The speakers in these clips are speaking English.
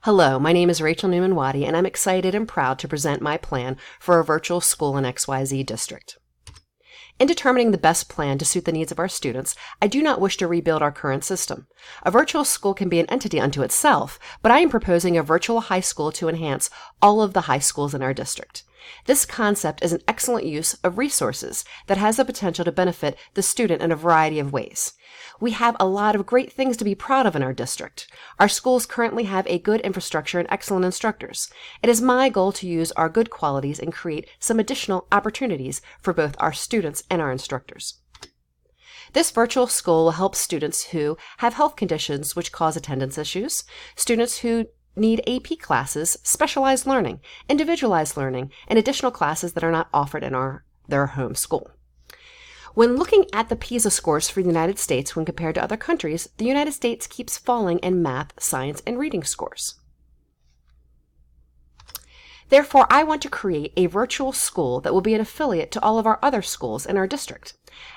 Hello, my name is Rachel Newman-Waddy, and I'm excited and proud to present my plan for a virtual school in XYZ district. In determining the best plan to suit the needs of our students, I do not wish to rebuild our current system. A virtual school can be an entity unto itself, but I am proposing a virtual high school to enhance all of the high schools in our district. This concept is an excellent use of resources that has the potential to benefit the student in a variety of ways. We have a lot of great things to be proud of in our district. Our schools currently have a good infrastructure and excellent instructors. It is my goal to use our good qualities and create some additional opportunities for both our students and our instructors. This virtual school will help students who have health conditions which cause attendance issues, students who need AP classes, specialized learning, individualized learning, and additional classes that are not offered in their home school. When looking at the PISA scores for the United States when compared to other countries, the United States keeps falling in math, science, and reading scores. Therefore, I want to create a virtual school that will be an affiliate to all of our other schools in our district.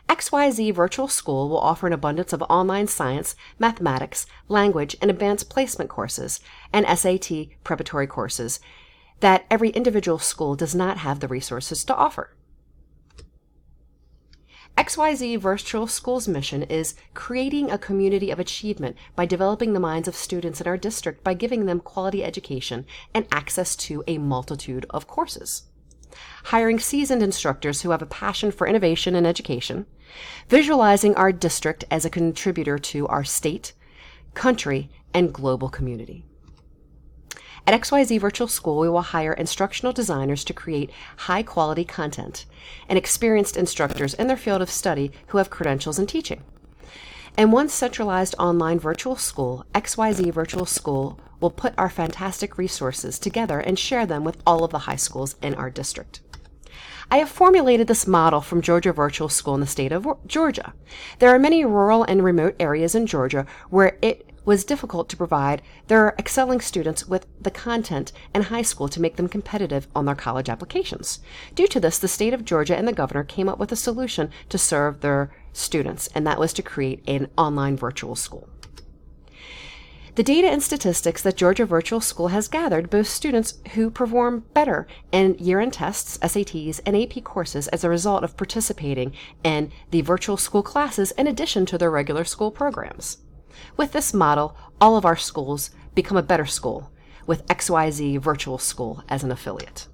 XYZ Virtual School will offer an abundance of online science, mathematics, language, and advanced placement courses, and SAT preparatory courses that every individual school does not have the resources to offer. XYZ Virtual School's mission is creating a community of achievement by developing the minds of students in our district by giving them quality education and access to a multitude of courses. Hiring seasoned instructors who have a passion for innovation and education, visualizing our district as a contributor to our state, country, and global community. At XYZ Virtual School, we will hire instructional designers to create high-quality content and experienced instructors in their field of study who have credentials in teaching. In one centralized online virtual school, XYZ Virtual School will put our fantastic resources together and share them with all of the high schools in our district. I have formulated this model from Georgia Virtual School in the state of Georgia. There are many rural and remote areas in Georgia where it was difficult to provide their excelling students with the content in high school to make them competitive on their college applications. Due to this, the state of Georgia and the governor came up with a solution to serve their students, and that was to create an online virtual school. The data and statistics that Georgia Virtual School has gathered boast students who perform better in year-end tests, SATs, and AP courses as a result of participating in the virtual school classes in addition to their regular school programs. With this model, all of our schools become a better school with XYZ Virtual School as an affiliate.